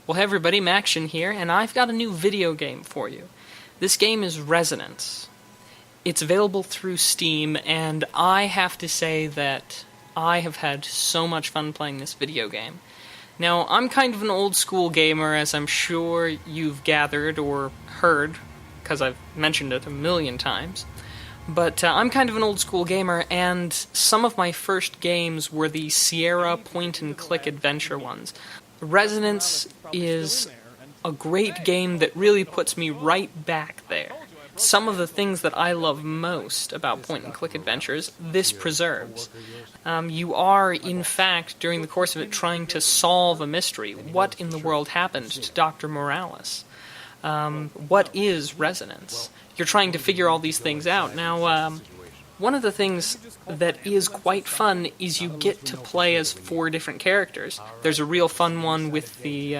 Well, hey everybody, Maction here, and I've got a new video game for you. This game is Resonance. It's available through Steam, and I have to say that I have had so much fun playing this video game. Now, I'm kind of an old school gamer, as I'm sure you've gathered or heard, because I've mentioned it a million times. But I'm kind of an old school gamer, and some of my first games were the Sierra point-and-click adventure ones. Resonance is a great game that really puts me right back there. Some of the things that I love most about point-and-click adventures, this preserves. You are, in fact, during the course of it, trying to solve a mystery. What in the world happened to Dr. Morales? What is Resonance? You're trying to figure all these things out. Now, one of the things that is quite fun is you get to play as 4 different characters. There's a real fun one with the,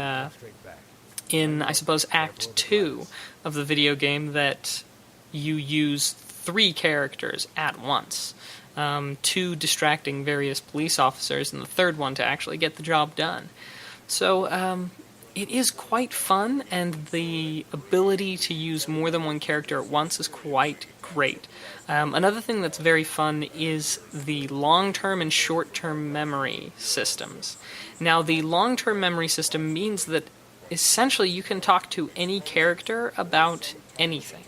in, I suppose, Act 2 of the video game that you use 3 characters at once. 2 distracting various police officers, and the third one to actually get the job done. So, it is quite fun, and the ability to use more than one character at once is quite great. Another thing that's very fun is the long-term and short-term memory systems. Now, the long-term memory system means that essentially you can talk to any character about anything.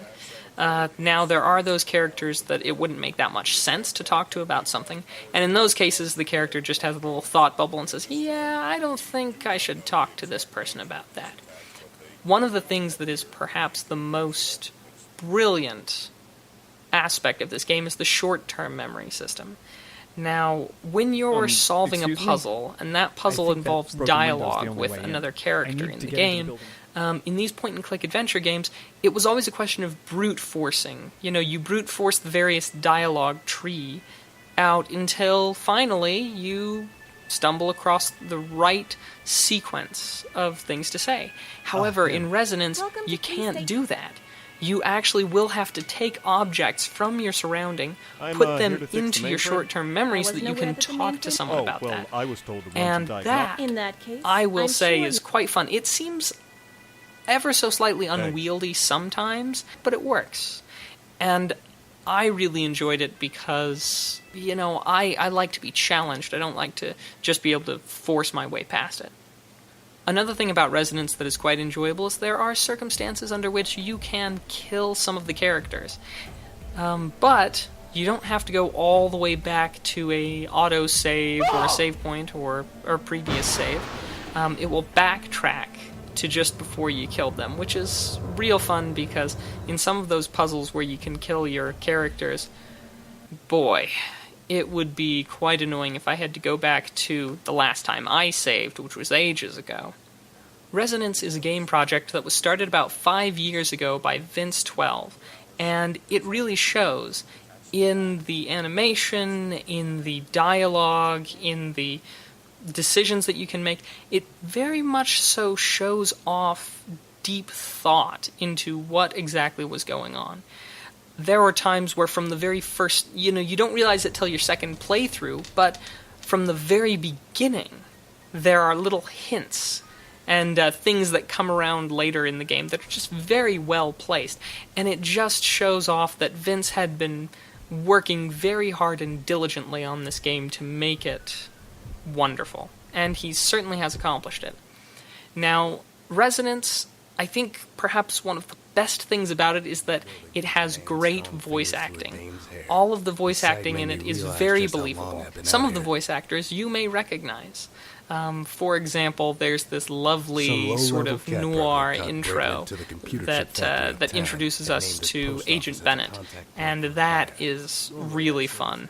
Now, there are those characters that it wouldn't make that much sense to talk to about something, and in those cases the character just has a little thought bubble and says, yeah, I don't think I should talk to this person about that. One of the things that is perhaps the most brilliant aspect of this game is the short-term memory system. Now, when you're solving a puzzle, and that puzzle involves dialogue with another character in the game, in these point-and-click adventure games, it was always a question of brute forcing. You know, you brute force the various dialogue tree out until finally you stumble across the right sequence of things to say. However, in Resonance, you can't do that. You actually will have to take objects from your surrounding, put them into your short-term memory so that you can talk to someone about that. And that, I will say, is quite fun. It seems ever so slightly unwieldy sometimes, but it works. And I really enjoyed it because, you know, I like to be challenged. I don't like to just be able to force my way past it. Another thing about Resonance that is quite enjoyable is there are circumstances under which you can kill some of the characters. But you don't have to go all the way back to a auto-save or a save point or previous save. It will backtrack to just before you killed them, which is real fun because in some of those puzzles where you can kill your characters, boy, it would be quite annoying if I had to go back to the last time I saved, which was ages ago. Resonance is a game project that was started about 5 years ago by Vince 12, and it really shows in the animation, in the dialogue, in the decisions that you can make. It very much so shows off deep thought into what exactly was going on. There are times where from the very first, you know, you don't realize it till your second playthrough, but from the very beginning, there are little hints and things that come around later in the game that are just very well placed. And it just shows off that Vince had been working very hard and diligently on this game to make it wonderful. And he certainly has accomplished it. Now, Resonance, I think perhaps one of the best things about it is that it has great voice acting. All of the voice acting in it is very believable. Some of the voice actors you may recognize. For example, there's this lovely sort of noir intro that introduces us to Agent Bennett, and that is really fun.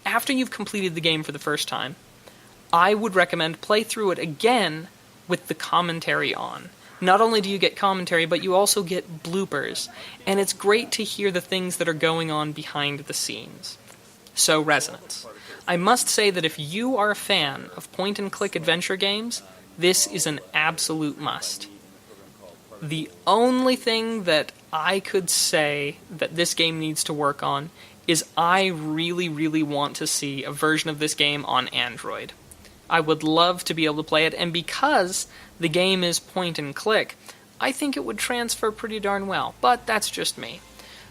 After you've completed the game for the first time, I would recommend play through it again with the commentary on. Not only do you get commentary, but you also get bloopers, and it's great to hear the things that are going on behind the scenes. So, Resonance. I must say that if you are a fan of point-and-click adventure games, this is an absolute must. The only thing that I could say that this game needs to work on is I really, really want to see a version of this game on Android. I would love to be able to play it, and because the game is point and click, I think it would transfer pretty darn well, but that's just me.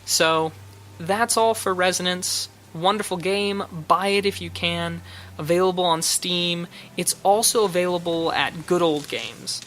So, that's all for Resonance. Wonderful game, buy it if you can, available on Steam. It's also available at Good Old Games.